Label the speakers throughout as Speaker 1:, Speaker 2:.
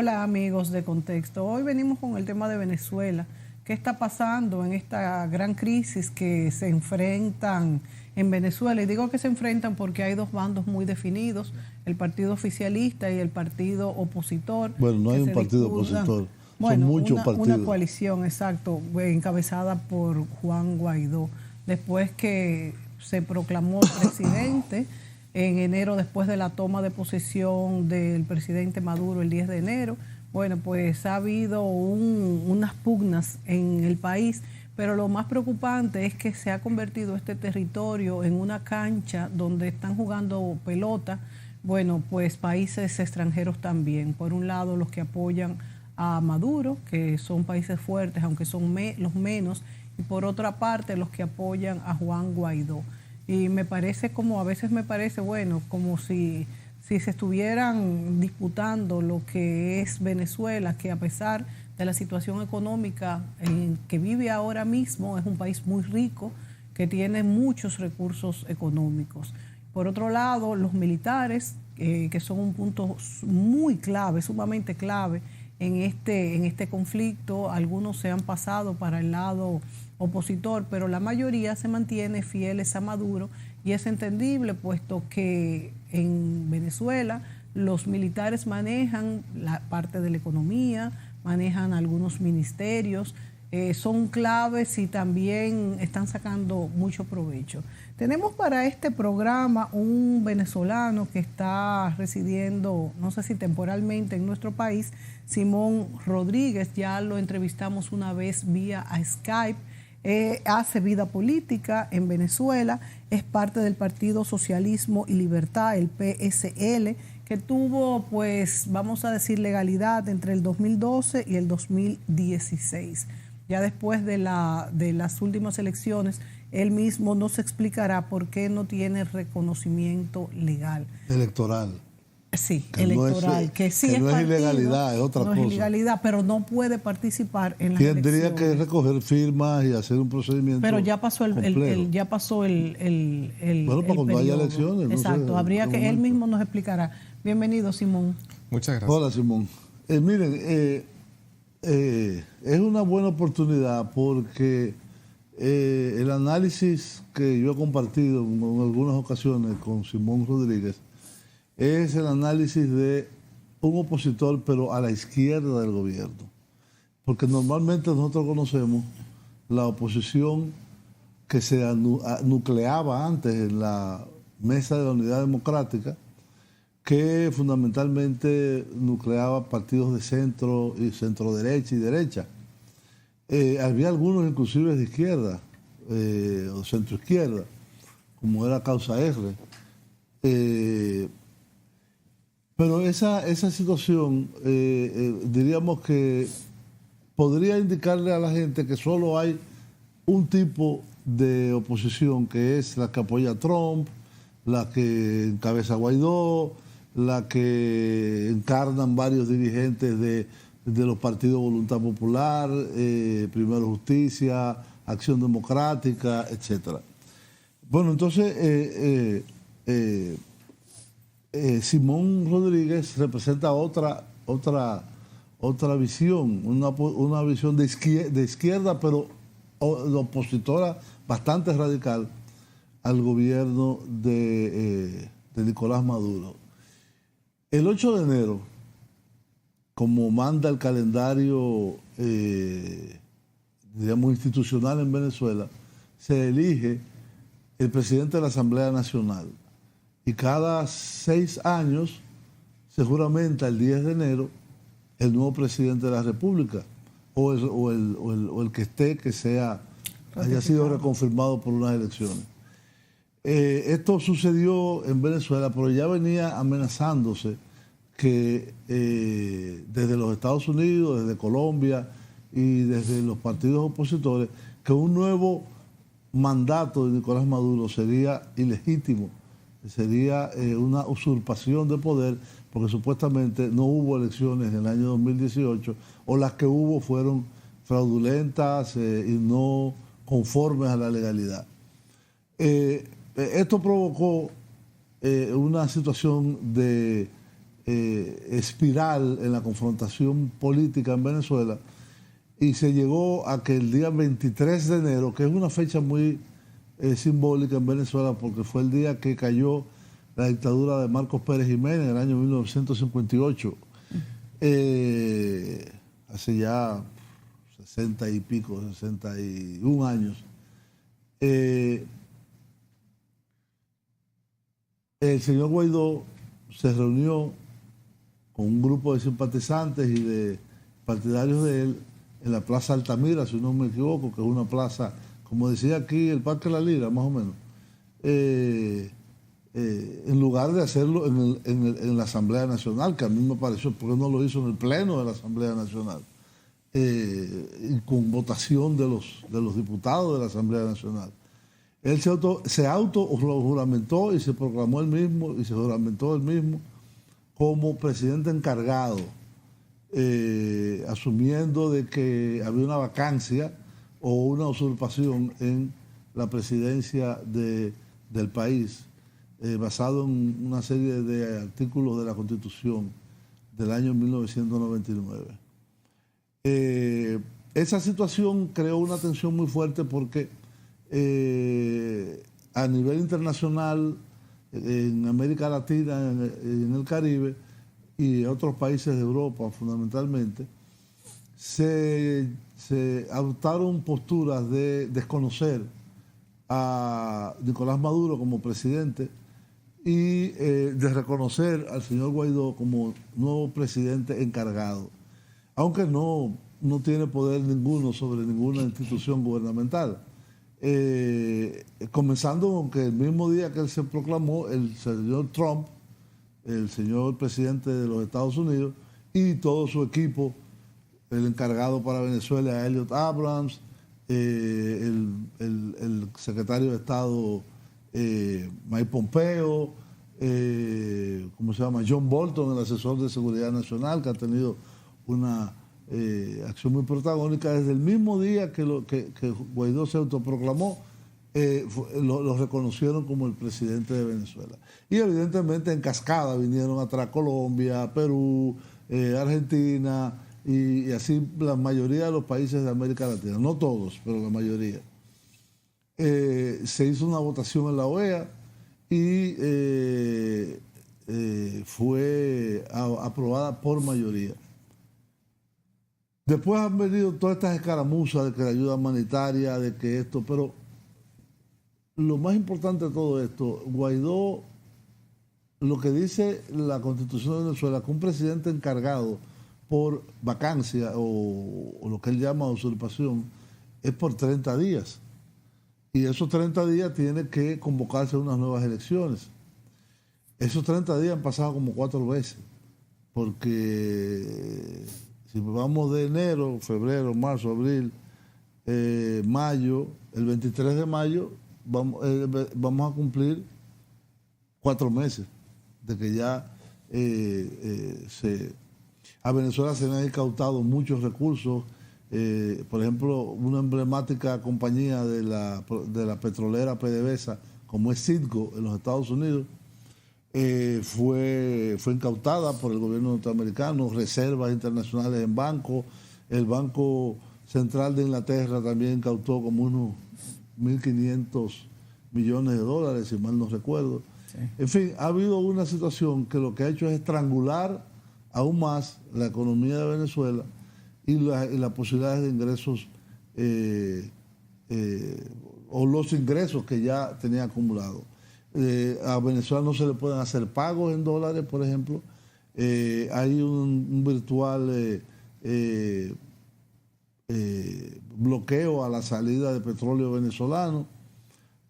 Speaker 1: Hola amigos de Contexto. Hoy venimos con el tema de Venezuela. ¿Qué está pasando en esta gran crisis que se enfrentan en Venezuela? Y digo que se enfrentan porque hay dos bandos muy definidos, el partido oficialista y el partido opositor.
Speaker 2: Bueno, no hay un partido
Speaker 1: disputan,
Speaker 2: opositor, son
Speaker 1: bueno,
Speaker 2: muchos
Speaker 1: una
Speaker 2: partidos.
Speaker 1: coalición, exacto, encabezada por Juan Guaidó. Después que se proclamó presidente en enero, después de la toma de posesión del presidente Maduro el 10 de enero, bueno, pues ha habido unas pugnas en el país, pero lo más preocupante es que se ha convertido este territorio en una cancha donde están jugando pelota, bueno, pues países extranjeros también. Por un lado, los que apoyan a Maduro, que son países fuertes, aunque son los menos, y por otra parte, los que apoyan a Juan Guaidó. Y me parece a veces me parece, bueno, como si se estuvieran disputando lo que es Venezuela, que a pesar de la situación económica en que vive ahora mismo, es un país muy rico, que tiene muchos recursos económicos. Por otro lado, los militares, que son un punto muy clave, sumamente clave en este conflicto, algunos se han pasado para el lado opositor, pero la mayoría se mantiene fieles a Maduro, y es entendible puesto que en Venezuela los militares manejan la parte de la economía, manejan algunos ministerios, son claves y también están sacando mucho provecho. Tenemos para este programa un venezolano que está residiendo, no sé si temporalmente en nuestro país, Simón Rodríguez. Ya lo entrevistamos una vez vía a Skype. Hace vida política en Venezuela, es parte del Partido Socialismo y Libertad, el PSL, que tuvo, pues, vamos a decir, legalidad entre el 2012 y el 2016. Ya después de las últimas elecciones, él mismo nos explicará por qué no tiene reconocimiento legal.
Speaker 2: Electoral.
Speaker 1: Sí,
Speaker 2: que
Speaker 1: electoral,
Speaker 2: no es,
Speaker 1: que sí
Speaker 2: que
Speaker 1: es
Speaker 2: no es
Speaker 1: partido,
Speaker 2: ilegalidad, es otra
Speaker 1: no
Speaker 2: cosa.
Speaker 1: es ilegalidad, pero no puede participar en las
Speaker 2: Tendría
Speaker 1: elecciones.
Speaker 2: que recoger firmas y hacer un procedimiento.
Speaker 1: Pero ya pasó
Speaker 2: complejo. Bueno, para cuando haya elecciones.
Speaker 1: Exacto,
Speaker 2: no sé,
Speaker 1: habría que
Speaker 2: momento.
Speaker 1: él mismo nos explicará. Bienvenido, Simón.
Speaker 3: Muchas gracias.
Speaker 2: Hola, Simón. Miren, es una buena oportunidad porque el análisis que yo he compartido en algunas ocasiones con Simón Rodríguez es el análisis de un opositor, pero a la izquierda del gobierno. Porque normalmente nosotros conocemos la oposición que se nucleaba antes en la Mesa de la Unidad Democrática, que fundamentalmente nucleaba partidos de centro y centro-derecha y derecha. Había algunos inclusive de izquierda o centro-izquierda, como era Causa R. Pero esa situación, diríamos que podría indicarle a la gente que solo hay un tipo de oposición, que es la que apoya a Trump, la que encabeza a Guaidó, la que encarnan varios dirigentes de los partidos Voluntad Popular, Primero Justicia, Acción Democrática, etc. Bueno, entonces Simón Rodríguez representa otra visión, una visión de izquierda, pero opositora bastante radical al gobierno de Nicolás Maduro. El 8 de enero, como manda el calendario digamos institucional en Venezuela, se elige el presidente de la Asamblea Nacional. Y cada 6 años se juramenta el 10 de enero el nuevo presidente de la República o el que esté, que haya sido reconfirmado por unas elecciones. Esto sucedió en Venezuela, pero ya venía amenazándose que desde los Estados Unidos, desde Colombia y desde los partidos opositores, que un nuevo mandato de Nicolás Maduro sería ilegítimo, sería una usurpación de poder, porque supuestamente no hubo elecciones en el año 2018, o las que hubo fueron fraudulentas y no conformes a la legalidad. Esto provocó una situación de espiral en la confrontación política en Venezuela, y se llegó a que el día 23 de enero, que es una fecha muy simbólica en Venezuela porque fue el día que cayó la dictadura de Marcos Pérez Jiménez en el año 1958, hace ya 60 y pico, 61 años. El señor Guaidó se reunió con un grupo de simpatizantes y de partidarios de él en la Plaza Altamira, si no me equivoco, que es una plaza, como decía aquí, el Parque La Lira, más o menos. En lugar de hacerlo en la Asamblea Nacional, que a mí me pareció, ¿por qué no lo hizo en el Pleno de la Asamblea Nacional? Y con votación de los diputados de la Asamblea Nacional. Él se auto-juramentó y se proclamó él mismo y se juramentó él mismo como presidente encargado, asumiendo de que había una vacancia o una usurpación en la presidencia del país, basado en una serie de artículos de la Constitución del año 1999. Esa situación creó una tensión muy fuerte porque a nivel internacional, en América Latina, en el Caribe y otros países de Europa fundamentalmente, se adoptaron posturas de desconocer a Nicolás Maduro como presidente y de reconocer al señor Guaidó como nuevo presidente encargado, aunque no tiene poder ninguno sobre ninguna institución gubernamental. Comenzando con que el mismo día que él se proclamó, el señor Trump, el señor presidente de los Estados Unidos, y todo su equipo, el encargado para Venezuela, Elliot Abrams, el secretario de Estado, Mike Pompeo, ¿cómo se llama? John Bolton, el asesor de seguridad nacional, que ha tenido una acción muy protagónica desde el mismo día que Guaidó se autoproclamó. Lo reconocieron como el presidente de Venezuela. Y evidentemente en cascada vinieron atrás Colombia, Perú, Argentina y así la mayoría de los países de América Latina. No todos, pero la mayoría. Se hizo una votación en la OEA y fue aprobada por mayoría. Después han venido todas estas escaramuzas de que la ayuda humanitaria, de que esto, pero lo más importante de todo esto, Guaidó, lo que dice la Constitución de Venezuela, que un presidente encargado por vacancia o lo que él llama usurpación, es por 30 días. Y esos 30 días tiene que convocarse a unas nuevas elecciones. Esos 30 días han pasado como 4 veces, porque si vamos de enero, febrero, marzo, abril, mayo, el 23 de mayo vamos a cumplir 4 meses de que ya a Venezuela se le han incautado muchos recursos. Por ejemplo, una emblemática compañía de la petrolera PDVSA, como es Citgo en los Estados Unidos, fue incautada por el gobierno norteamericano, reservas internacionales en bancos. El Banco Central de Inglaterra también incautó como unos 1.500 millones de dólares, si mal no recuerdo. Sí. En fin, ha habido una situación que lo que ha hecho es estrangular aún más la economía de Venezuela y las posibilidades de ingresos o los ingresos que ya tenía acumulados. A Venezuela no se le pueden hacer pagos en dólares, por ejemplo. Hay un virtual bloqueo a la salida de petróleo venezolano.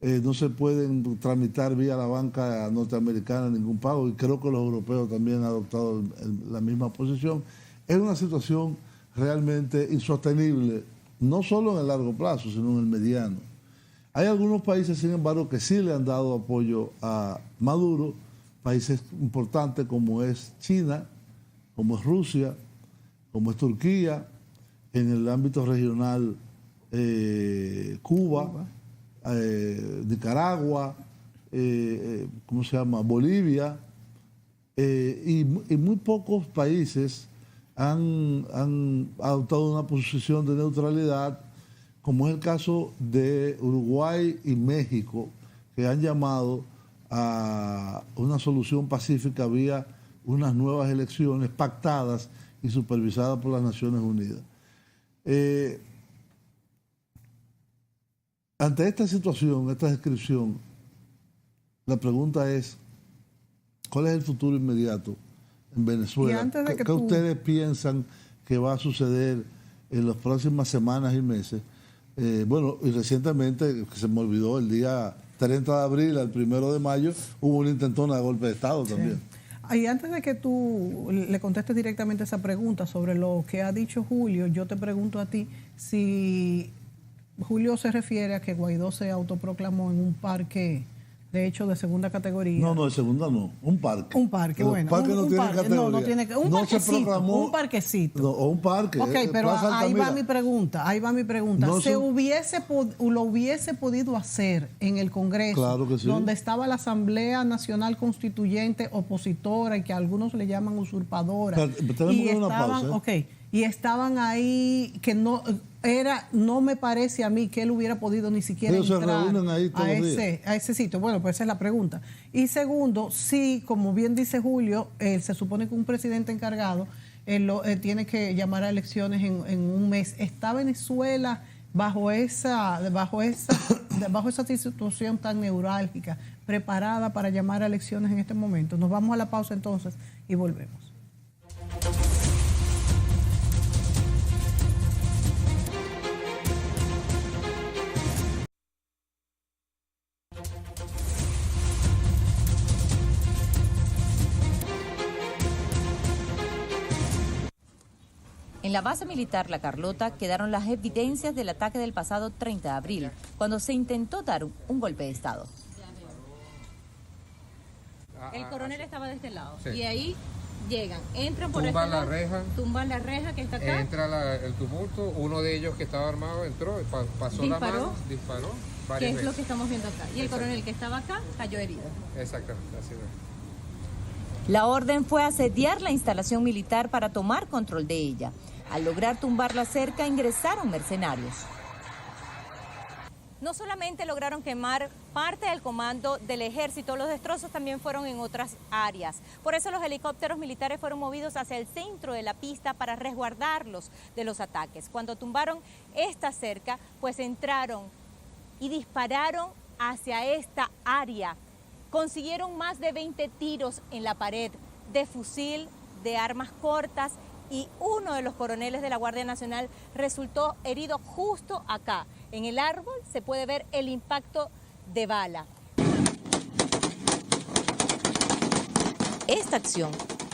Speaker 2: No se pueden tramitar vía la banca norteamericana ningún pago, y creo que los europeos también han adoptado la misma posición. Es una situación realmente insostenible, no solo en el largo plazo, sino en el mediano. Hay algunos países, sin embargo, que sí le han dado apoyo a Maduro, países importantes como es China, como es Rusia, como es Turquía, en el ámbito regional Cuba, Nicaragua, ¿cómo se llama? Bolivia, y muy pocos países han adoptado una posición de neutralidad, como es el caso de Uruguay y México, que han llamado a una solución pacífica vía unas nuevas elecciones pactadas y supervisadas por las Naciones Unidas. Ante esta situación, esta descripción, la pregunta es, ¿cuál es el futuro inmediato en Venezuela? ¿Qué ustedes piensan que va a suceder en las próximas semanas y meses? Bueno, y recientemente, que se me olvidó, el día 30 de abril al 1 de mayo, hubo una intentona de golpe de Estado también.
Speaker 1: Y antes de que tú le contestes directamente esa pregunta sobre lo que ha dicho Julio, yo te pregunto a ti si Julio se refiere a que Guaidó se autoproclamó en un parque, de hecho, de segunda categoría.
Speaker 2: No, de segunda no, un parque.
Speaker 1: Un parque, bueno.
Speaker 2: Parque no tiene categoría.
Speaker 1: No tiene un parquecito, un parquecito.
Speaker 2: No, un parque.
Speaker 1: Ok, pero ahí va mi pregunta, No ¿Se lo hubiese podido hacer en el Congreso,
Speaker 2: claro que sí,
Speaker 1: donde estaba la Asamblea Nacional Constituyente opositora y que algunos le llaman usurpadora? Y estaban ahí que no me parece a mí que él hubiera podido ni siquiera entrar a ese sitio. Bueno, pues esa es la pregunta. Y segundo, sí, como bien dice Julio, se supone que un presidente encargado tiene que llamar a elecciones en un mes. ¿Está Venezuela bajo esa situación tan neurálgica, preparada para llamar a elecciones en este momento? Nos vamos a la pausa entonces y volvemos.
Speaker 3: En la base militar La Carlota quedaron las evidencias del ataque del pasado 30 de abril, cuando se intentó dar un golpe de Estado.
Speaker 4: El coronel estaba de este lado, sí. Y ahí llegan, entran por
Speaker 5: tumban la reja,
Speaker 4: tumban la reja que está acá.
Speaker 5: Entra el tumulto, uno de ellos que estaba armado entró, pasó la mano, disparó varias veces.
Speaker 4: ¿Qué es lo que estamos viendo acá? Y el coronel que estaba acá cayó herido.
Speaker 5: Exactamente, así es.
Speaker 3: La orden fue asediar la instalación militar para tomar control de ella. Al lograr tumbar la cerca, ingresaron mercenarios.
Speaker 6: No solamente lograron quemar parte del comando del ejército, los destrozos también fueron en otras áreas. Por eso los helicópteros militares fueron movidos hacia el centro de la pista para resguardarlos de los ataques. Cuando tumbaron esta cerca, pues entraron y dispararon hacia esta área. Consiguieron más de 20 tiros en la pared de fusil, de armas cortas, y uno de los coroneles de la Guardia Nacional resultó herido justo acá. En el árbol se puede ver el impacto de bala.
Speaker 3: Esta acción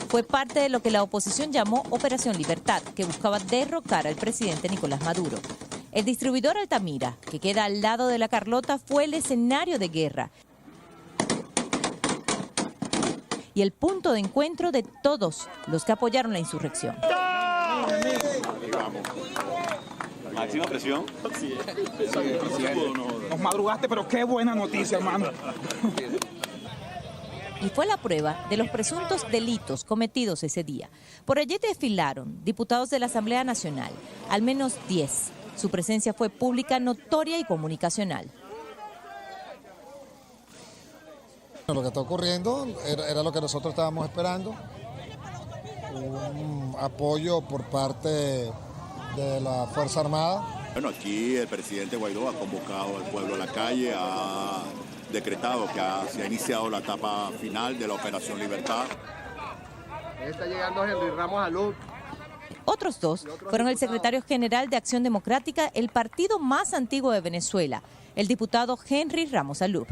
Speaker 3: fue parte de lo que la oposición llamó Operación Libertad, que buscaba derrocar al presidente Nicolás Maduro. El distribuidor Altamira, que queda al lado de La Carlota, fue el escenario de guerra y el punto de encuentro de todos los que apoyaron la insurrección.
Speaker 7: Máxima presión.
Speaker 8: Nos madrugaste, pero qué buena noticia, hermano.
Speaker 3: Y fue la prueba de los presuntos delitos cometidos ese día. Por allí desfilaron diputados de la Asamblea Nacional, al menos 10. Su presencia fue pública, notoria y comunicacional.
Speaker 9: Lo que está ocurriendo era lo que nosotros estábamos esperando, un apoyo por parte de la Fuerza Armada.
Speaker 7: Bueno, aquí el presidente Guaidó ha convocado al pueblo a la calle, ha decretado que se ha iniciado la etapa final de la Operación Libertad.
Speaker 10: Está llegando Henry Ramos Alup.
Speaker 3: Otros dos fueron el secretario general de Acción Democrática, el partido más antiguo de Venezuela, el diputado Henry Ramos Alup.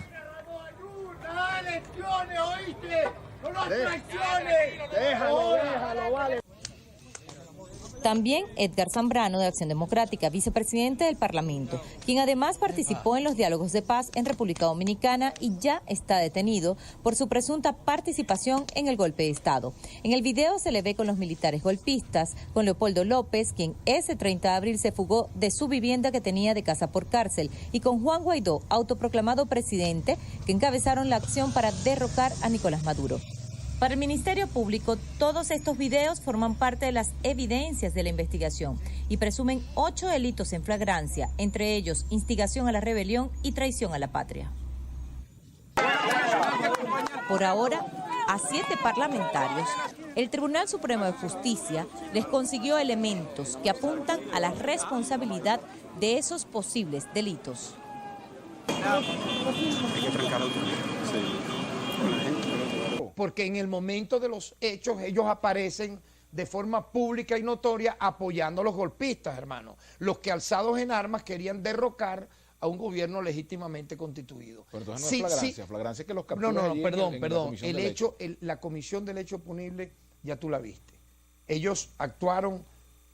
Speaker 10: ¿Oíste? ¡No lo traiciones! Déjalo, vale.
Speaker 3: También Edgar Zambrano, de Acción Democrática, vicepresidente del Parlamento, quien además participó en los diálogos de paz en República Dominicana y ya está detenido por su presunta participación en el golpe de Estado. En el video se le ve con los militares golpistas, con Leopoldo López, quien ese 30 de abril se fugó de su vivienda que tenía de casa por cárcel, y con Juan Guaidó, autoproclamado presidente, que encabezaron la acción para derrocar a Nicolás Maduro. Para el Ministerio Público, todos estos videos forman parte de las evidencias de la investigación y presumen 8 delitos en flagrancia, entre ellos instigación a la rebelión y traición a la patria. Por ahora, a 7 parlamentarios, el Tribunal Supremo de Justicia les consiguió elementos que apuntan a la responsabilidad de esos posibles delitos.
Speaker 11: Porque en el momento de los hechos ellos aparecen de forma pública y notoria apoyando a los golpistas, hermano. Los que alzados en armas querían derrocar a un gobierno legítimamente constituido.
Speaker 12: Pero entonces no es flagrancia, flagrancia es que los capturan.
Speaker 11: No,
Speaker 12: allí
Speaker 11: perdón.
Speaker 12: La
Speaker 11: comisión del hecho punible ya tú la viste. Ellos actuaron,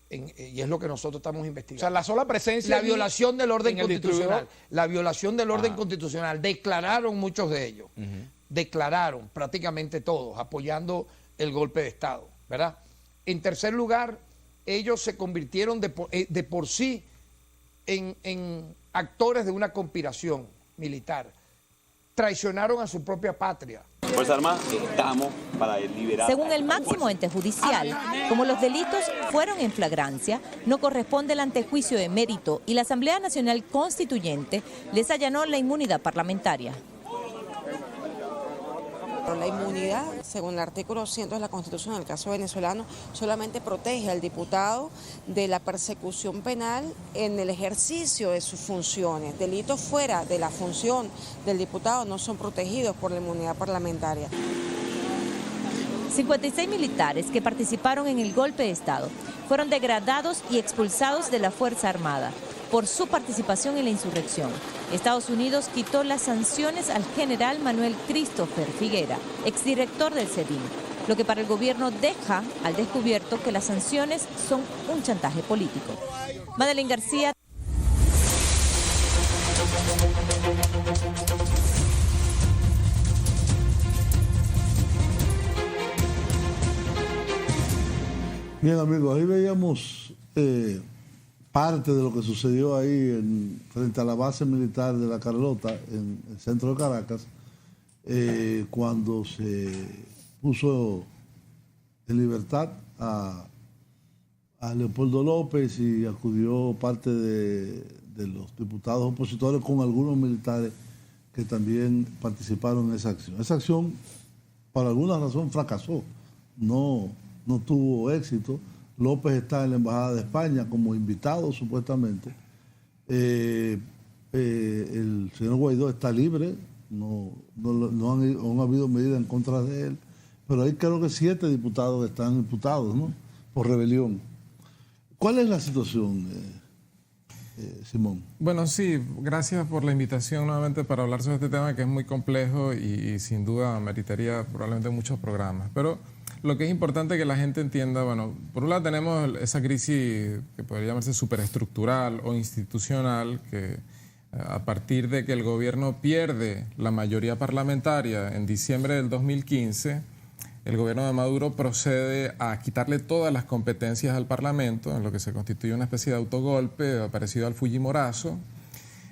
Speaker 11: y es lo que nosotros estamos investigando.
Speaker 12: O sea, la sola presencia...
Speaker 11: La violación del orden constitucional. La violación del orden
Speaker 12: Ajá.
Speaker 11: constitucional. Declararon muchos de ellos. Declararon prácticamente todos, apoyando el golpe de Estado, ¿verdad? En tercer lugar, ellos se convirtieron de por sí en actores de una conspiración militar. Traicionaron a su propia patria.
Speaker 13: Fuerza Armada, estamos para liberar.
Speaker 3: Según el máximo ente judicial, como los delitos fueron en flagrancia, no corresponde el antejuicio de mérito y la Asamblea Nacional Constituyente les allanó la inmunidad parlamentaria.
Speaker 14: La inmunidad, según el artículo 100 de la Constitución, en el caso venezolano, solamente protege al diputado de la persecución penal en el ejercicio de sus funciones. Delitos fuera de la función del diputado no son protegidos por la inmunidad parlamentaria.
Speaker 3: 56 militares que participaron en el golpe de Estado fueron degradados y expulsados de la Fuerza Armada por su participación en la insurrección. Estados Unidos quitó las sanciones al general Manuel Christopher Figuera, exdirector del SEBIN, lo que para el gobierno deja al descubierto que las sanciones son un chantaje político. Madeleine García.
Speaker 2: Bien, amigos, ahí veíamos parte de lo que sucedió ahí frente a la base militar de La Carlota, en el centro de Caracas, cuando se puso en libertad a Leopoldo López y acudió parte de los diputados opositores con algunos militares que también participaron en esa acción. Esa acción, por alguna razón, fracasó, no tuvo éxito. López está en la Embajada de España como invitado, supuestamente. El señor Guaidó está libre, no han habido medidas en contra de él, pero hay creo que 7 diputados están imputados, ¿no?, por rebelión. ¿Cuál es la situación, Simón?
Speaker 15: Bueno, sí, gracias por la invitación nuevamente para hablar sobre este tema que es muy complejo y sin duda meritaría probablemente muchos programas, pero lo que es importante que la gente entienda, bueno, por un lado tenemos esa crisis que podría llamarse superestructural o institucional, que a partir de que el gobierno pierde la mayoría parlamentaria en diciembre del 2015, el gobierno de Maduro procede a quitarle todas las competencias al Parlamento, en lo que se constituye una especie de autogolpe parecido al Fujimorazo.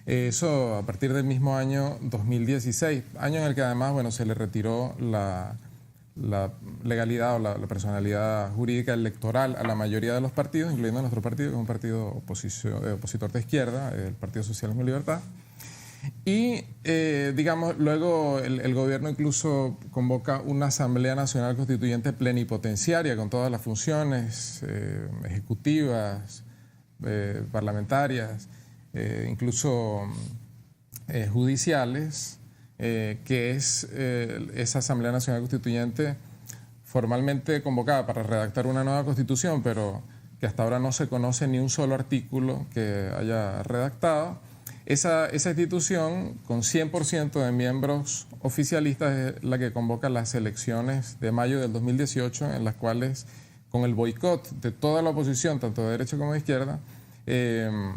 Speaker 15: Eso a partir del mismo año 2016, año en el que además, bueno, se le retiró la legalidad o la personalidad jurídica electoral a la mayoría de los partidos, incluyendo nuestro partido, que es un partido opositor de izquierda, el Partido Socialismo y Libertad. Y, digamos, luego el gobierno incluso convoca una Asamblea Nacional Constituyente plenipotenciaria con todas las funciones ejecutivas, parlamentarias, incluso judiciales, que es esa Asamblea Nacional Constituyente formalmente convocada para redactar una nueva constitución, pero que hasta ahora no se conoce ni un solo artículo que haya redactado. Esa institución, con 100% de miembros oficialistas, es la que convoca las elecciones de mayo del 2018, en las cuales, con el boicot de toda la oposición, tanto de derecha como de izquierda,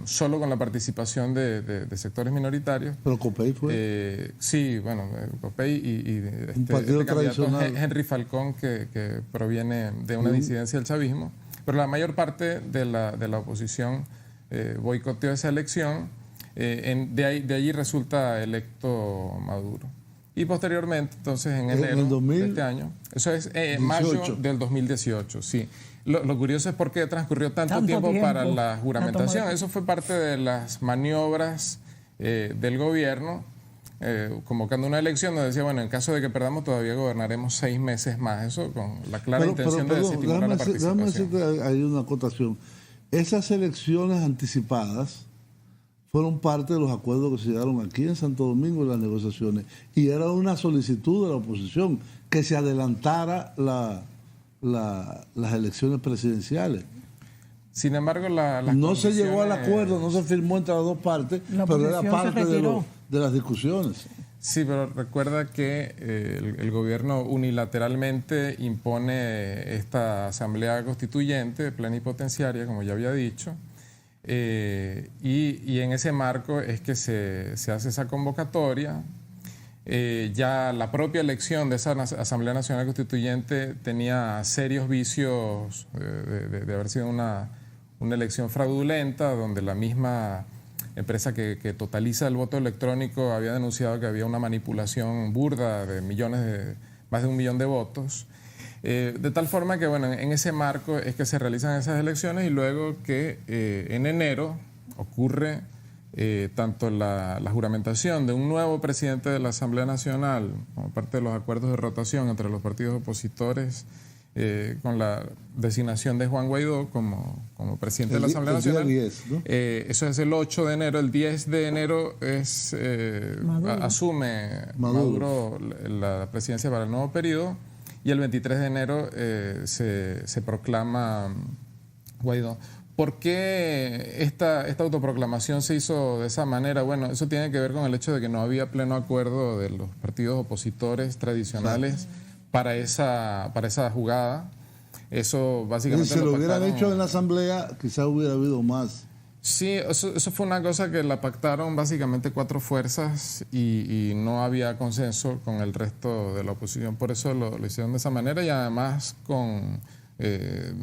Speaker 15: solo con la participación de sectores minoritarios.
Speaker 2: ¿Pero Copey fue? Sí,
Speaker 15: bueno, Copey y
Speaker 2: un partido tradicional.
Speaker 15: Henry Falcón, que proviene de una disidencia del chavismo, pero la mayor parte de la oposición boicoteó esa elección. De allí resulta electo Maduro. Y posteriormente, entonces, en enero de este año, eso es mayo del 2018, sí. Lo curioso es por qué transcurrió tanto tiempo para la juramentación. Eso fue parte de las maniobras del gobierno, convocando una elección donde decía, bueno, en caso de que perdamos todavía gobernaremos 6 meses más. Eso con la clara intención de desestimular la participación.
Speaker 2: Déjame decirte, hay una acotación. Esas elecciones anticipadas fueron parte de los acuerdos que se llegaron aquí en Santo Domingo en las negociaciones, y era una solicitud de la oposición que se adelantara las elecciones presidenciales.
Speaker 15: Sin embargo,
Speaker 2: no se llegó al acuerdo, no se firmó entre las dos partes, pero era parte de las discusiones.
Speaker 15: Sí, pero recuerda que el gobierno unilateralmente impone esta asamblea constituyente plenipotenciaria, como ya había dicho, y en ese marco es que se hace esa convocatoria. Ya la propia elección de esa Asamblea Nacional Constituyente tenía serios vicios de haber sido una elección fraudulenta, donde la misma empresa que totaliza el voto electrónico había denunciado que había una manipulación burda de más de 1 millón de votos. De tal forma que, bueno, en ese marco es que se realizan esas elecciones, y luego que en enero ocurre tanto la juramentación de un nuevo presidente de la Asamblea Nacional, como parte de los acuerdos de rotación entre los partidos opositores, con la designación de Juan Guaidó como presidente de la Asamblea Nacional.
Speaker 2: 10, ¿no?
Speaker 15: Eso es el 8 de enero. El 10 de enero asume Maduro la presidencia para el nuevo periodo, y el 23 de enero se proclama Guaidó. ¿Por qué esta autoproclamación se hizo de esa manera? Bueno, eso tiene que ver con el hecho de que no había pleno acuerdo de los partidos opositores tradicionales para esa jugada. Eso básicamente
Speaker 2: si lo hubieran hecho en la Asamblea, quizás hubiera habido más.
Speaker 15: Sí, eso fue una cosa que la pactaron básicamente 4 fuerzas, y no había consenso con el resto de la oposición. Por eso lo hicieron de esa manera, y además con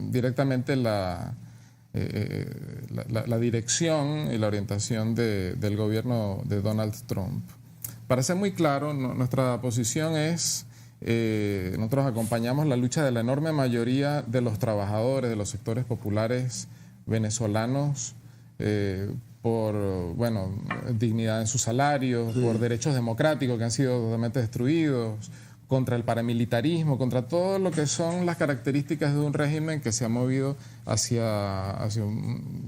Speaker 15: directamente la dirección y la orientación del gobierno de Donald Trump. Para ser muy claro, nuestra posición es, nosotros acompañamos la lucha de la enorme mayoría de los trabajadores, de los sectores populares venezolanos, por dignidad en sus salarios, por derechos democráticos que han sido totalmente destruidos, contra el paramilitarismo, contra todo lo que son las características de un régimen que se ha movido hacia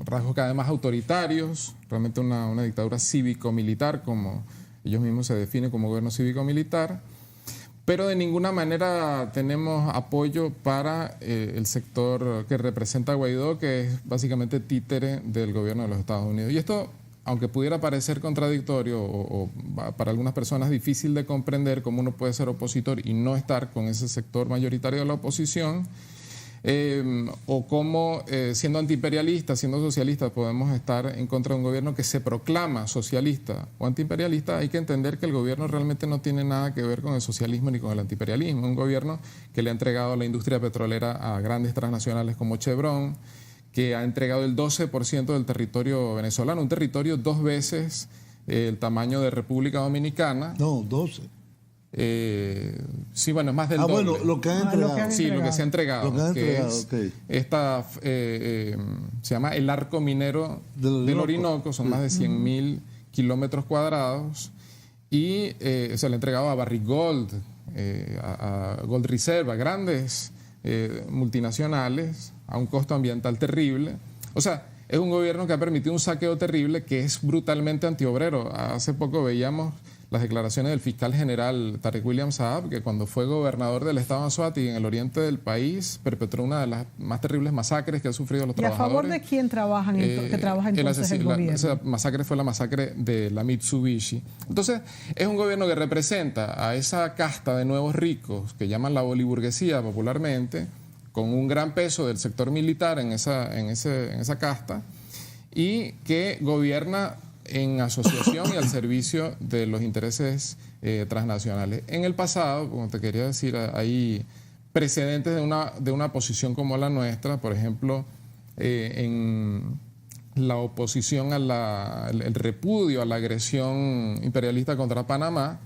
Speaker 15: rasgos cada vez más autoritarios, realmente una dictadura cívico-militar, como ellos mismos se definen como gobierno cívico-militar. Pero de ninguna manera tenemos apoyo para el sector que representa a Guaidó, que es básicamente títere del gobierno de los Estados Unidos. Y esto, aunque pudiera parecer contradictorio o para algunas personas difícil de comprender cómo uno puede ser opositor y no estar con ese sector mayoritario de la oposición, o cómo siendo antiimperialista, siendo socialista, podemos estar en contra de un gobierno que se proclama socialista o antiimperialista, hay que entender que el gobierno realmente no tiene nada que ver con el socialismo ni con el antiimperialismo. Un gobierno que le ha entregado la industria petrolera a grandes transnacionales como Chevron, que ha entregado el 12% del territorio venezolano, un territorio 2 veces el tamaño de República Dominicana.
Speaker 2: No, 12.
Speaker 15: Sí, bueno, es más del doble.
Speaker 2: Bueno, lo que han entregado.
Speaker 15: Sí, lo que se ha entregado.
Speaker 2: Okay.
Speaker 15: Se llama el arco minero del Orinoco, son más de 100.000 kilómetros cuadrados, y se le ha entregado a Barrick Gold, a Gold Reserve, a grandes multinacionales, a un costo ambiental terrible. O sea, es un gobierno que ha permitido un saqueo terrible que es brutalmente antiobrero. Hace poco veíamos las declaraciones del fiscal general Tarek William Saab, que cuando fue gobernador del estado de Anzoátegui en el oriente del país, perpetró una de las más terribles masacres que han sufrido los trabajadores.
Speaker 1: ¿Y a favor de quién trabaja entonces el gobierno?
Speaker 15: Esa masacre fue la masacre de la Mitsubishi. Entonces, es un gobierno que representa a esa casta de nuevos ricos que llaman la boliburguesía popularmente, con un gran peso del sector militar en esa casta, y que gobierna en asociación y al servicio de los intereses transnacionales. En el pasado, como te quería decir, hay precedentes de una posición como la nuestra, por ejemplo, en la oposición el repudio a la agresión imperialista contra Panamá.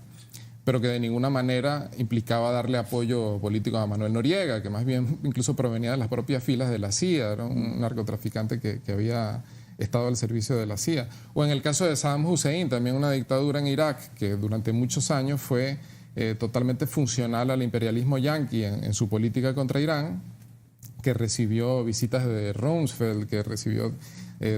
Speaker 15: pero que de ninguna manera implicaba darle apoyo político a Manuel Noriega, que más bien incluso provenía de las propias filas de la CIA, era un narcotraficante que había estado al servicio de la CIA. O en el caso de Saddam Hussein, también una dictadura en Irak que durante muchos años fue totalmente funcional al imperialismo yanqui en su política contra Irán, que recibió visitas de Rumsfeld, que recibió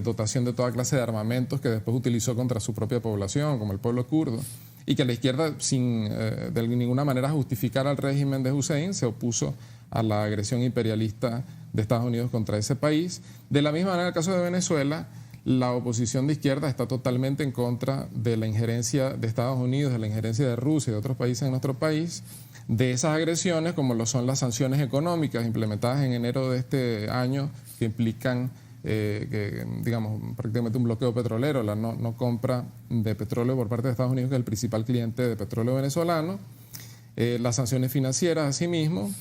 Speaker 15: dotación de toda clase de armamentos que después utilizó contra su propia población, como el pueblo kurdo, y que la izquierda, sin de ninguna manera justificar al régimen de Hussein, se opuso a la agresión imperialista de Estados Unidos contra ese país. De la misma manera, en el caso de Venezuela, la oposición de izquierda está totalmente en contra de la injerencia de Estados Unidos, de la injerencia de Rusia y de otros países en nuestro país, de esas agresiones, como lo son las sanciones económicas implementadas en enero de este año, que implican digamos, prácticamente un bloqueo petrolero, la no compra de petróleo por parte de Estados Unidos, que es el principal cliente de petróleo venezolano, las sanciones financieras, asimismo.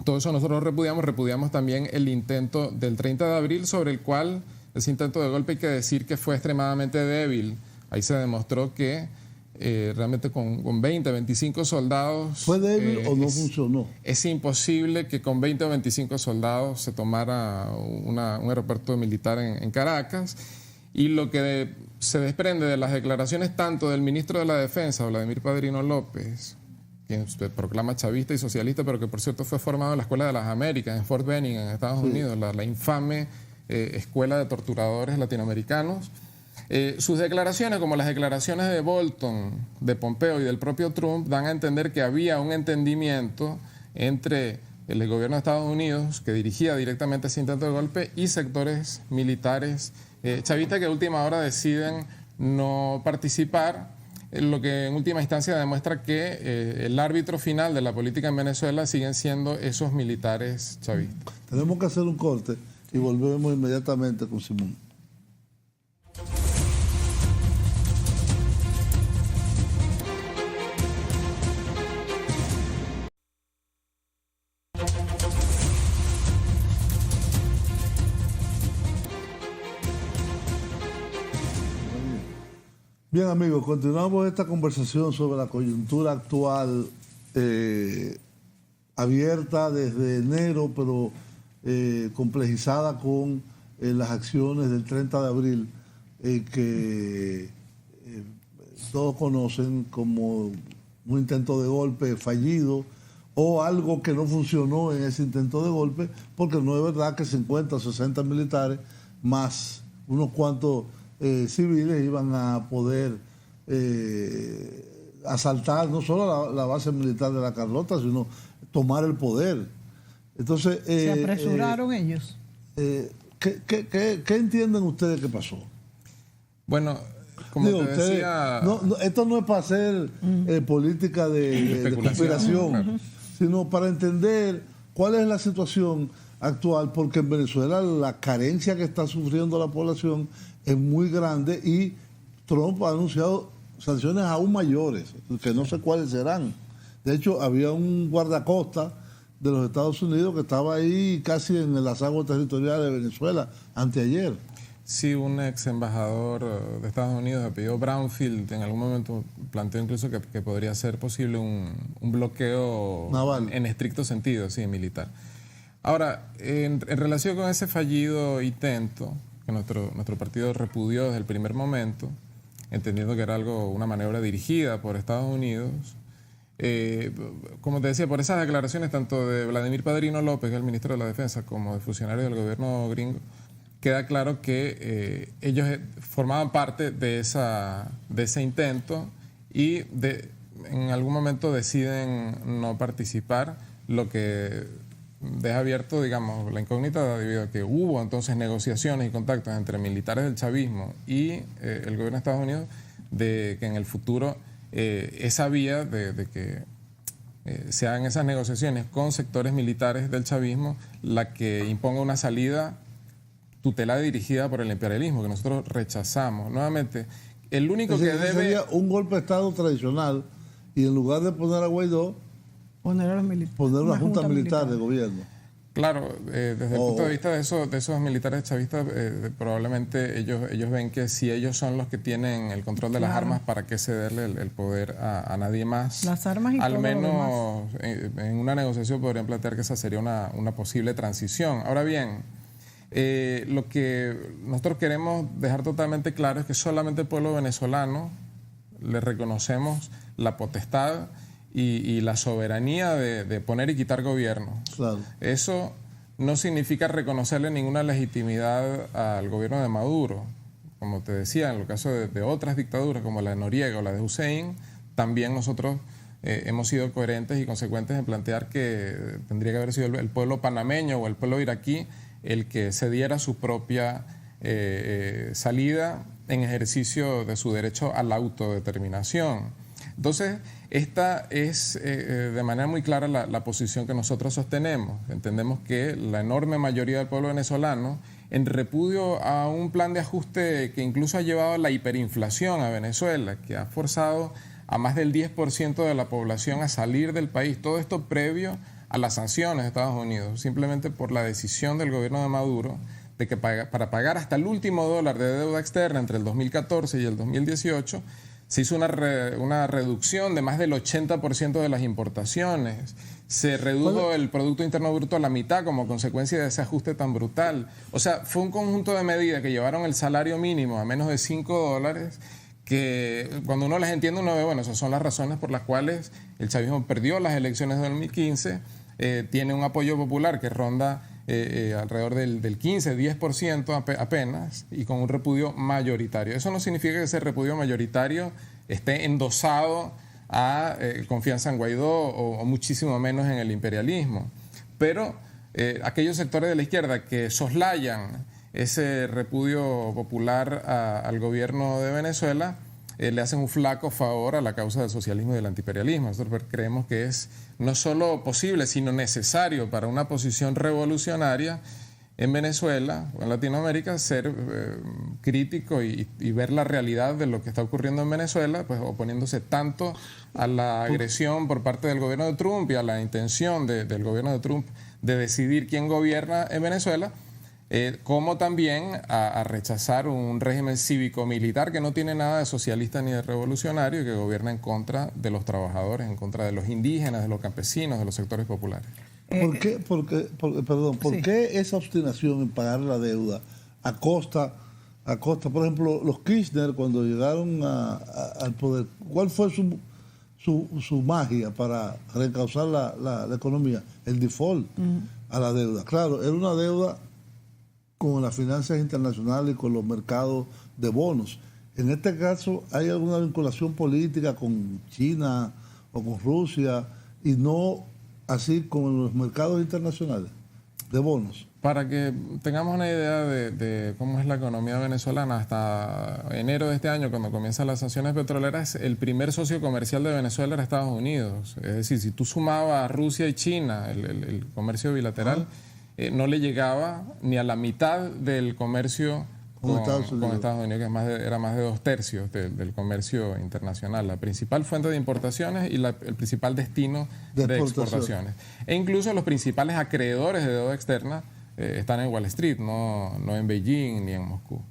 Speaker 15: Todo eso nosotros repudiamos también el intento del 30 de abril, sobre el cual ese intento de golpe hay que decir que fue extremadamente débil. Ahí se demostró que realmente con 20, 25 soldados...
Speaker 2: ¿Fue débil o no funcionó?
Speaker 15: Es imposible que con 20 o 25 soldados se tomara un aeropuerto militar en Caracas. Y lo que se desprende de las declaraciones tanto del ministro de la Defensa, Vladimir Padrino López, quien se proclama chavista y socialista, pero que por cierto fue formado en la Escuela de las Américas, en Fort Benning, en Estados Unidos, la infame escuela de torturadores latinoamericanos. Sus declaraciones, como las declaraciones de Bolton, de Pompeo y del propio Trump, dan a entender que había un entendimiento entre el gobierno de Estados Unidos, que dirigía directamente ese intento de golpe, y sectores militares chavistas que a última hora deciden no participar, lo que en última instancia demuestra que el árbitro final de la política en Venezuela siguen siendo esos militares chavistas.
Speaker 2: Tenemos que hacer un corte y volvemos inmediatamente con Simón. Bien, amigos, continuamos esta conversación sobre la coyuntura actual, abierta desde enero, pero complejizada con las acciones del 30 de abril, que todos conocen como un intento de golpe fallido o algo que no funcionó en ese intento de golpe, porque no es verdad que 50 o 60 militares más unos cuantos civiles iban a poder asaltar no solo la base militar de la Carlota, sino tomar el poder. Entonces,
Speaker 1: ¿se apresuraron ellos?
Speaker 2: ¿Qué entienden ustedes que pasó?
Speaker 15: Bueno, como te decía...
Speaker 2: esto no es para hacer política de conspiración, sino para entender cuál es la situación actual, porque en Venezuela la carencia que está sufriendo la población es muy grande y Trump ha anunciado sanciones aún mayores, que no sé cuáles serán. De hecho, había un guardacosta de los Estados Unidos que estaba ahí casi en las aguas territoriales de Venezuela anteayer.
Speaker 15: Sí, un ex embajador de Estados Unidos, de apellido Brownfield, en algún momento planteó incluso que podría ser posible un bloqueo naval en estricto sentido, sí, militar. Ahora, en relación con ese fallido intento, que nuestro partido repudió desde el primer momento, entendiendo que era una maniobra dirigida por Estados Unidos, como te decía, por esas declaraciones tanto de Vladimir Padrino López, que es el ministro de la Defensa, como de funcionarios del gobierno gringo, queda claro que ellos formaban parte de ese intento y en algún momento deciden no participar, lo que deja abierto, digamos, la incógnita debido a que hubo entonces negociaciones y contactos entre militares del chavismo y el gobierno de Estados Unidos de que en el futuro esa vía de que se hagan esas negociaciones con sectores militares del chavismo la que imponga una salida tutelada y dirigida por el imperialismo, que nosotros rechazamos. Nuevamente, el único que debe...
Speaker 2: Sería un golpe de Estado tradicional y en lugar de poner a Guaidó, poner una junta militar de gobierno.
Speaker 15: Claro, desde el punto de vista de esos militares chavistas, probablemente ellos ven que si ellos son los que tienen el control de las armas, ¿para qué cederle el poder a nadie más?
Speaker 1: Las armas y
Speaker 15: al
Speaker 1: todo
Speaker 15: menos en una negociación podrían plantear que esa sería una posible transición. Ahora bien, lo que nosotros queremos dejar totalmente claro es que solamente el pueblo venezolano le reconocemos la potestad y la soberanía de poner y quitar gobiernos.
Speaker 2: Claro.
Speaker 15: Eso no significa reconocerle ninguna legitimidad al gobierno de Maduro. Como te decía, en el caso de otras dictaduras como la de Noriega o la de Hussein, también nosotros hemos sido coherentes y consecuentes en plantear que tendría que haber sido el pueblo panameño o el pueblo iraquí el que cediera su propia salida en ejercicio de su derecho a la autodeterminación. Entonces, esta es de manera muy clara la posición que nosotros sostenemos. Entendemos que la enorme mayoría del pueblo venezolano, en repudio a un plan de ajuste que incluso ha llevado a la hiperinflación a Venezuela, que ha forzado a más del 10% de la población a salir del país, todo esto previo a las sanciones de Estados Unidos, simplemente por la decisión del gobierno de Maduro de que para pagar hasta el último dólar de deuda externa entre el 2014 y el 2018, se hizo una reducción de más del 80% de las importaciones. Se redujo el Producto Interno Bruto a la mitad como consecuencia de ese ajuste tan brutal. O sea, fue un conjunto de medidas que llevaron el salario mínimo a menos de $5, que cuando uno las entiende uno ve, bueno, esas son las razones por las cuales el chavismo perdió las elecciones de 2015, tiene un apoyo popular que ronda alrededor del 15-10% apenas, y con un repudio mayoritario. Eso no significa que ese repudio mayoritario esté endosado a confianza en Guaidó o muchísimo menos en el imperialismo. Pero aquellos sectores de la izquierda que soslayan ese repudio popular al gobierno de Venezuela le hacen un flaco favor a la causa del socialismo y del antiimperialismo. Nosotros creemos que es no solo posible, sino necesario para una posición revolucionaria en Venezuela o en Latinoamérica ser crítico y ver la realidad de lo que está ocurriendo en Venezuela, pues oponiéndose tanto a la agresión por parte del gobierno de Trump y a la intención del gobierno de Trump de decidir quién gobierna en Venezuela, como también a rechazar un régimen cívico-militar que no tiene nada de socialista ni de revolucionario y que gobierna en contra de los trabajadores, en contra de los indígenas, de los campesinos, de los sectores populares.
Speaker 2: ¿Por qué esa obstinación en pagar la deuda a costa, por ejemplo, los Kirchner cuando llegaron al poder, ¿cuál fue su magia para reencauzar la economía? El default a la deuda. Claro, era una deuda con las finanzas internacionales y con los mercados de bonos. En este caso, ¿hay alguna vinculación política con China o con Rusia y no así con los mercados internacionales de bonos?
Speaker 15: Para que tengamos una idea de cómo es la economía venezolana, hasta enero de este año, cuando comienzan las sanciones petroleras, el primer socio comercial de Venezuela era Estados Unidos. Es decir, si tú sumabas a Rusia y China, el comercio bilateral, no le llegaba ni a la mitad del comercio con Estados Unidos, que era más de 2/3 del comercio internacional. La principal fuente de importaciones y el principal destino de exportaciones. E incluso los principales acreedores de deuda externa están en Wall Street, no en Beijing ni en Moscú.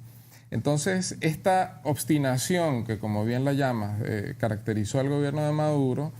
Speaker 15: Entonces, esta obstinación que, como bien la llamas, caracterizó al gobierno de Maduro,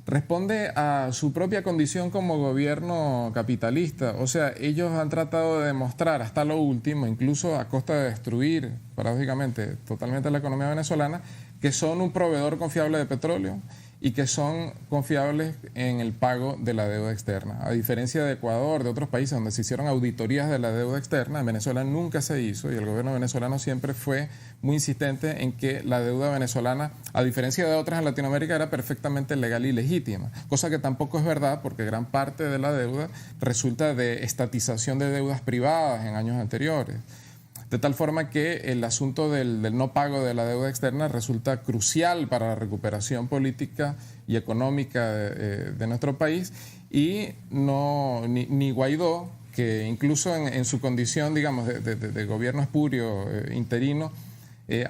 Speaker 15: responde a su propia condición como gobierno capitalista. O sea, ellos han tratado de demostrar hasta lo último, incluso a costa de destruir, paradójicamente, totalmente la economía venezolana, que son un proveedor confiable de petróleo y que son confiables en el pago de la deuda externa. A diferencia de Ecuador, de otros países donde se hicieron auditorías de la deuda externa, en Venezuela nunca se hizo y el gobierno venezolano siempre fue muy insistente en que la deuda venezolana, a diferencia de otras en Latinoamérica, era perfectamente legal y legítima, cosa que tampoco es verdad porque gran parte de la deuda resulta de estatización de deudas privadas en años anteriores. De tal forma que el asunto del no pago de la deuda externa resulta crucial para la recuperación política y económica de nuestro país y ni Guaidó, que incluso en su condición, digamos, de gobierno espurio, interino,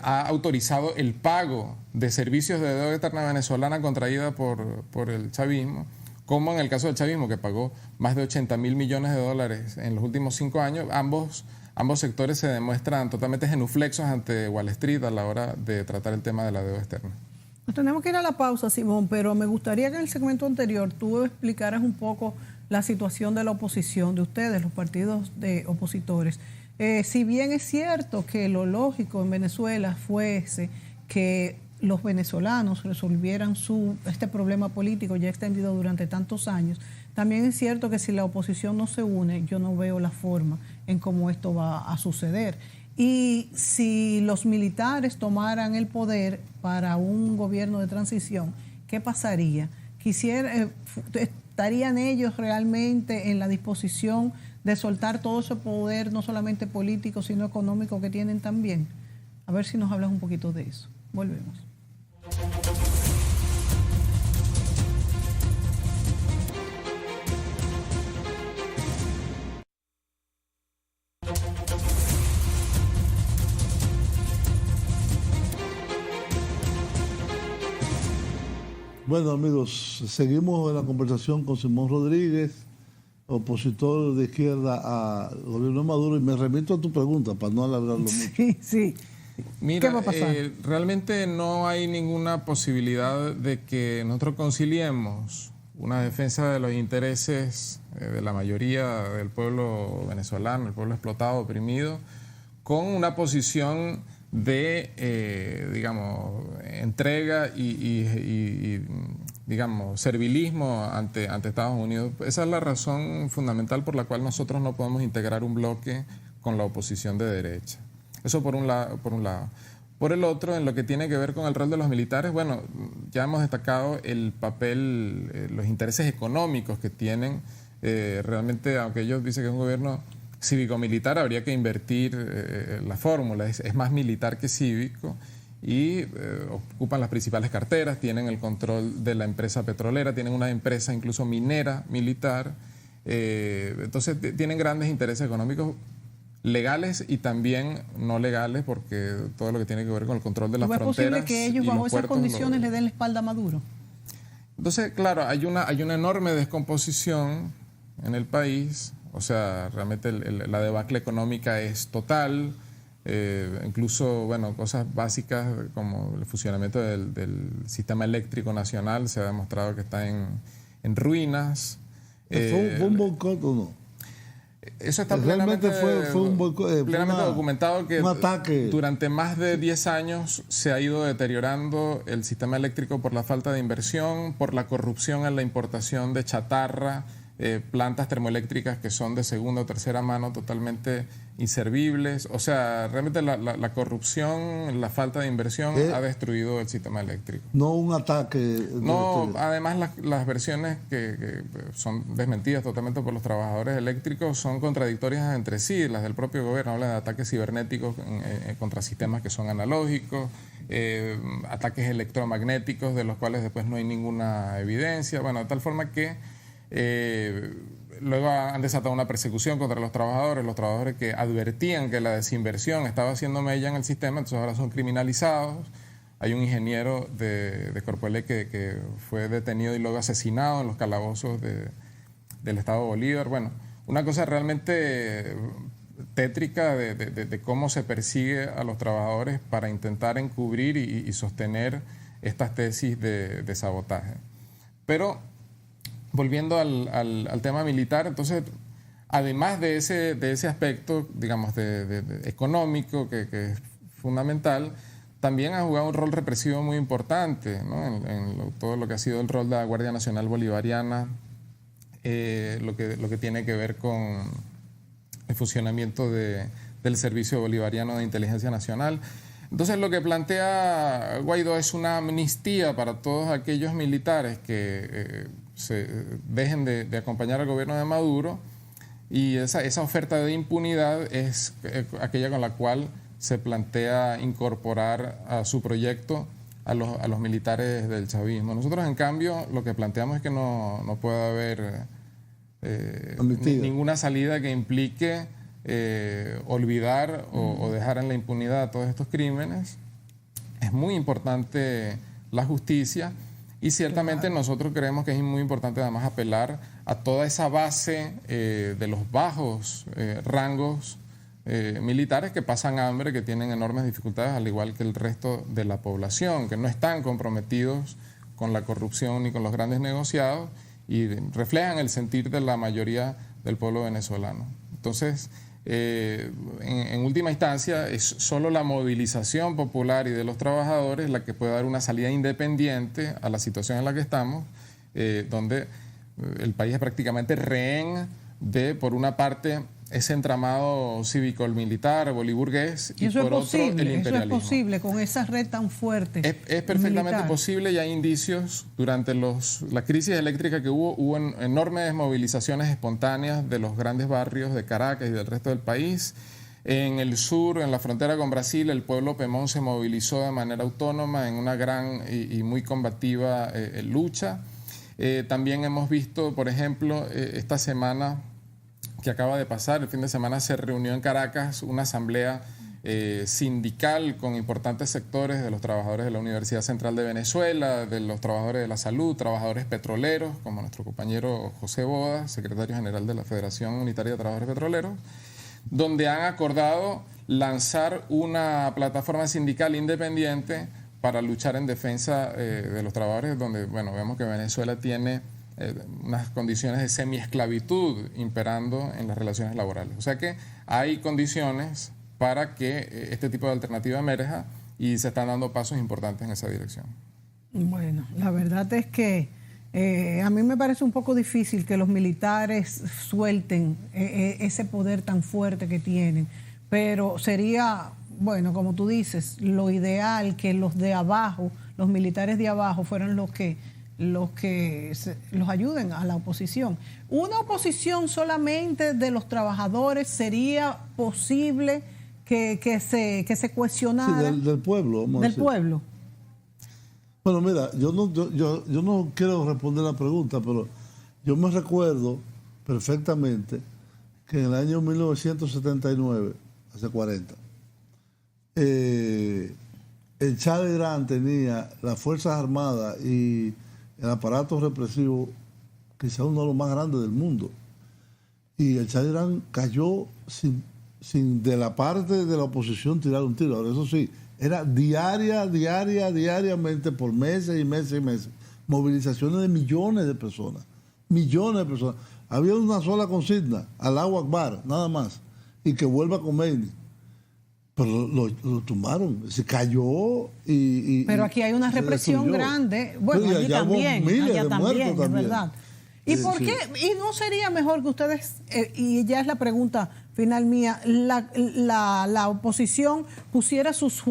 Speaker 15: ha autorizado el pago de servicios de deuda externa venezolana contraída por el chavismo, como en el caso del chavismo, que pagó más de 80.000 millones de dólares en los últimos 5 años, ambos sectores se demuestran totalmente genuflexos ante Wall Street a la hora de tratar el tema de la deuda externa.
Speaker 1: Nos tenemos que ir a la pausa, Simón, pero me gustaría que en el segmento anterior tú explicaras un poco la situación de la oposición, de ustedes, los partidos de opositores. Si bien es cierto que lo lógico en Venezuela fuese que los venezolanos resolvieran este problema político ya extendido durante tantos años, también es cierto que si la oposición no se une, yo no veo la forma en cómo esto va a suceder. Y si los militares tomaran el poder para un gobierno de transición, ¿qué pasaría? ¿Estarían ellos realmente en la disposición de soltar todo ese poder, no solamente político, sino económico que tienen también? A ver si nos hablas un poquito de eso. Volvemos.
Speaker 2: Bueno, amigos, seguimos en la conversación con Simón Rodríguez, opositor de izquierda al gobierno de Maduro, y me remito a tu pregunta para no alargarlo mucho.
Speaker 1: Sí.
Speaker 15: Mira,
Speaker 1: ¿qué va a pasar?
Speaker 15: Realmente no hay ninguna posibilidad de que nosotros conciliemos una defensa de los intereses de la mayoría del pueblo venezolano, el pueblo explotado, oprimido, con una posición de, digamos, entrega y digamos, servilismo ante Estados Unidos. Esa es la razón fundamental por la cual nosotros no podemos integrar un bloque con la oposición de derecha. Eso por un lado. Por el otro, en lo que tiene que ver con el rol de los militares, bueno, ya hemos destacado el papel, los intereses económicos que tienen. Realmente, aunque ellos dicen que es un gobierno cívico-militar, habría que invertir la fórmula. Es más militar que cívico y ocupan las principales carteras, tienen el control de la empresa petrolera, tienen una empresa incluso minera militar. Entonces, tienen grandes intereses económicos legales y también no legales, porque todo lo que tiene que ver con el control de las fronteras.
Speaker 1: ¿Es posible que ellos bajo esas condiciones le den la espalda a Maduro?
Speaker 15: Entonces, claro, hay una enorme descomposición en el país. O sea, realmente la debacle económica es total. Incluso, bueno, cosas básicas como el funcionamiento del sistema eléctrico nacional se ha demostrado que está en ruinas.
Speaker 2: ¿Fue un boicot o no?
Speaker 15: Eso está
Speaker 2: realmente fue un boicot,
Speaker 15: plenamente documentado, que
Speaker 2: un ataque.
Speaker 15: Durante más de 10 años se ha ido deteriorando el sistema eléctrico por la falta de inversión, por la corrupción en la importación de chatarra, plantas termoeléctricas que son de segunda o tercera mano totalmente inservibles. O sea, realmente la corrupción, la falta de inversión ha destruido el sistema eléctrico.
Speaker 2: No un ataque.
Speaker 15: No, además las versiones que son desmentidas totalmente por los trabajadores eléctricos son contradictorias entre sí. Las del propio gobierno hablan de ataques cibernéticos contra sistemas que son analógicos, ataques electromagnéticos de los cuales después no hay ninguna evidencia. Bueno, de tal forma que luego han desatado una persecución contra los trabajadores que advertían que la desinversión estaba haciendo mella en el sistema, entonces ahora son criminalizados. Hay un ingeniero de Corpoelec que fue detenido y luego asesinado en los calabozos del Estado Bolívar. Bueno, una cosa realmente tétrica de cómo se persigue a los trabajadores para intentar encubrir y sostener estas tesis de sabotaje. Pero volviendo al tema militar, entonces, además de ese aspecto, digamos, económico, que es fundamental, también ha jugado un rol represivo muy importante, ¿no? en todo lo que ha sido el rol de la Guardia Nacional Bolivariana, lo que tiene que ver con el funcionamiento del Servicio Bolivariano de Inteligencia Nacional. Entonces, lo que plantea Guaidó es una amnistía para todos aquellos militares que se dejen de acompañar al gobierno de Maduro, y esa oferta de impunidad es aquella con la cual se plantea incorporar a su proyecto a los militares del chavismo. Nosotros, en cambio, lo que planteamos es que no puede haber ninguna salida que implique olvidar o dejar en la impunidad todos estos crímenes. Es muy importante la justicia, Y ciertamente nosotros creemos que es muy importante además apelar a toda esa base de los bajos rangos militares que pasan hambre, que tienen enormes dificultades, al igual que el resto de la población, que no están comprometidos con la corrupción ni con los grandes negociados y reflejan el sentir de la mayoría del pueblo venezolano. Entonces, en última instancia, es solo la movilización popular y de los trabajadores la que puede dar una salida independiente a la situación en la que estamos, donde el país es prácticamente rehén de, por una parte, ese entramado cívico-militar, boliburgués, y por otro, el imperialismo.
Speaker 1: Eso es posible con esa red tan fuerte.
Speaker 15: Es perfectamente posible, y hay indicios. Durante la crisis eléctrica que hubo enormes movilizaciones espontáneas de los grandes barrios de Caracas y del resto del país. En el sur, en la frontera con Brasil, el pueblo Pemón se movilizó de manera autónoma en una gran y muy combativa lucha. También hemos visto, por ejemplo, esta semana que acaba de pasar, el fin de semana se reunió en Caracas una asamblea sindical con importantes sectores de los trabajadores de la Universidad Central de Venezuela, de los trabajadores de la salud, trabajadores petroleros, como nuestro compañero José Boda, secretario general de la Federación Unitaria de Trabajadores Petroleros, donde han acordado lanzar una plataforma sindical independiente para luchar en defensa de los trabajadores, donde, bueno, vemos que Venezuela tiene unas condiciones de semiesclavitud imperando en las relaciones laborales. O sea que hay condiciones para que este tipo de alternativa emerja, y se están dando pasos importantes en esa dirección.
Speaker 1: Bueno, la verdad es que a mí me parece un poco difícil que los militares suelten ese poder tan fuerte que tienen, pero sería, bueno, como tú dices, lo ideal que los de abajo, los militares de abajo, fueran los que los ayuden a la oposición. Una oposición solamente de los trabajadores, ¿sería posible que se cuestionara?
Speaker 2: Sí, del pueblo.
Speaker 1: Del pueblo.
Speaker 2: Bueno, mira, yo no quiero responder la pregunta, pero yo me recuerdo perfectamente que en el año 1979, hace 40, el Shah de Irán tenía las Fuerzas Armadas y el aparato represivo, quizá uno de los más grandes del mundo. Y el Shah de Irán cayó sin de la parte de la oposición tirar un tiro. Ahora, eso sí, era diariamente, por meses y meses y meses, movilizaciones de millones de personas. Millones de personas. Había una sola consigna: Allahu Akbar, nada más. Y que vuelva Khomeini. Pero lo tumbaron, se cayó y
Speaker 1: pero aquí hay una represión grande. Bueno, allí también, allá también, es verdad. ¿Y por qué? ¿Y no sería mejor que ustedes, y ya es la pregunta final mía, la oposición pusiera sus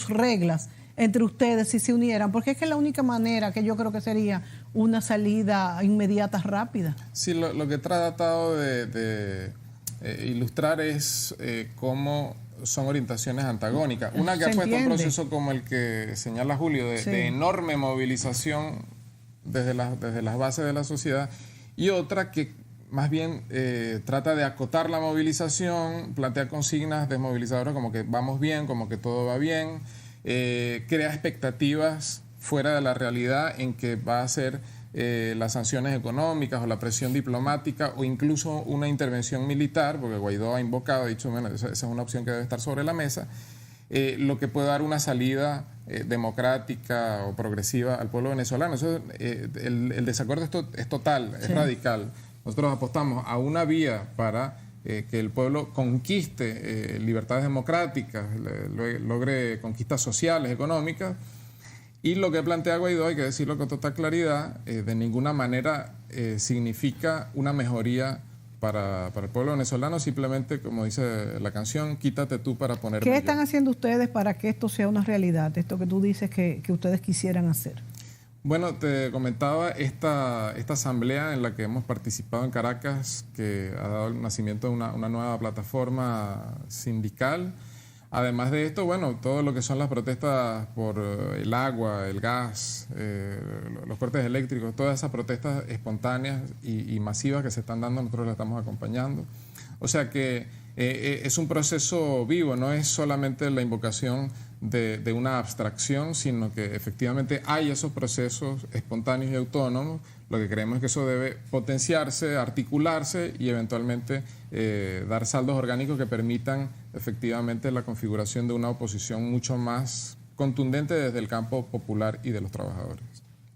Speaker 1: reglas entre ustedes y se unieran? Porque es que la única manera que yo creo que sería una salida inmediata, rápida.
Speaker 15: Sí, lo que he tratado de ilustrar es cómo son orientaciones antagónicas. Una que ha puesto un proceso como el que señala Julio, de enorme movilización desde las bases de la sociedad, y otra que más bien trata de acotar la movilización, plantea consignas desmovilizadoras como que vamos bien, como que todo va bien, crea expectativas fuera de la realidad en que va a ser las sanciones económicas o la presión diplomática o incluso una intervención militar, porque Guaidó ha invocado, ha dicho, bueno, esa es una opción que debe estar sobre la mesa, lo que puede dar una salida democrática o progresiva al pueblo venezolano. Eso, el desacuerdo es total, es radical. Nosotros apostamos a una vía para que el pueblo conquiste libertades democráticas, logre conquistas sociales, económicas. Y lo que plantea Guaidó, hay que decirlo con total claridad, de ninguna manera significa una mejoría para el pueblo venezolano, simplemente, como dice la canción, quítate tú para ponerme yo.
Speaker 1: ¿Qué están haciendo ustedes para que esto sea una realidad, esto que tú dices que ustedes quisieran hacer?
Speaker 15: Bueno, te comentaba esta asamblea en la que hemos participado en Caracas, que ha dado el nacimiento de una nueva plataforma sindical. Además de esto, bueno, todo lo que son las protestas por el agua, el gas, los cortes eléctricos, todas esas protestas espontáneas y masivas que se están dando, nosotros las estamos acompañando. O sea que es un proceso vivo, no es solamente la invocación de una abstracción, sino que efectivamente hay esos procesos espontáneos y autónomos. Lo que creemos es que eso debe potenciarse, articularse y eventualmente dar saldos orgánicos que permitan efectivamente la configuración de una oposición mucho más contundente desde el campo popular y de los trabajadores.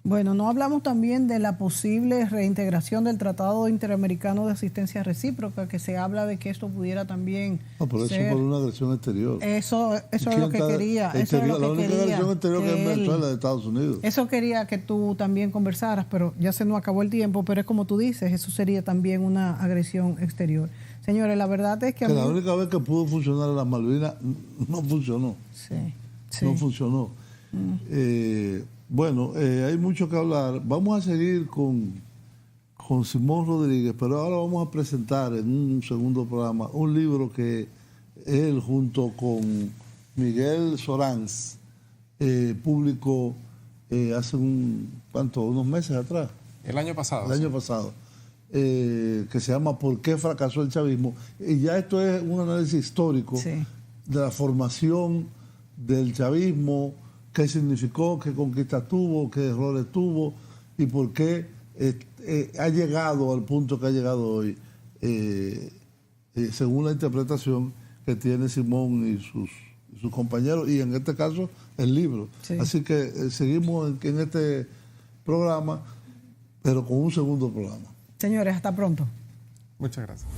Speaker 1: Bueno, no hablamos también de la posible reintegración del Tratado Interamericano de Asistencia Recíproca, que se habla de que esto pudiera también
Speaker 2: pero
Speaker 1: ser...
Speaker 2: eso por una agresión exterior.
Speaker 1: Eso es lo que quería. Eso es lo
Speaker 2: la
Speaker 1: que
Speaker 2: única
Speaker 1: quería,
Speaker 2: agresión exterior que es Venezuela de Estados Unidos.
Speaker 1: Eso quería que tú también conversaras, pero ya se nos acabó el tiempo, pero es como tú dices, eso sería también una agresión exterior. Señores, la verdad es que...
Speaker 2: la única vez que pudo funcionar las Malvinas no funcionó.
Speaker 1: Sí.
Speaker 2: No funcionó. Bueno, hay mucho que hablar. Vamos a seguir con Simón Rodríguez, pero ahora vamos a presentar en un segundo programa un libro que él junto con Miguel Soranz publicó hace unos meses atrás.
Speaker 15: El año pasado.
Speaker 2: El año pasado. Que se llama ¿Por qué fracasó el chavismo? Y ya esto es un análisis histórico de la formación del chavismo, qué significó, qué conquistas tuvo, qué errores tuvo y por qué ha llegado al punto que ha llegado hoy, según la interpretación que tiene Simón y sus compañeros, y en este caso el libro. Así que seguimos en este programa, pero con un segundo programa.
Speaker 1: Señores, hasta pronto.
Speaker 15: Muchas gracias.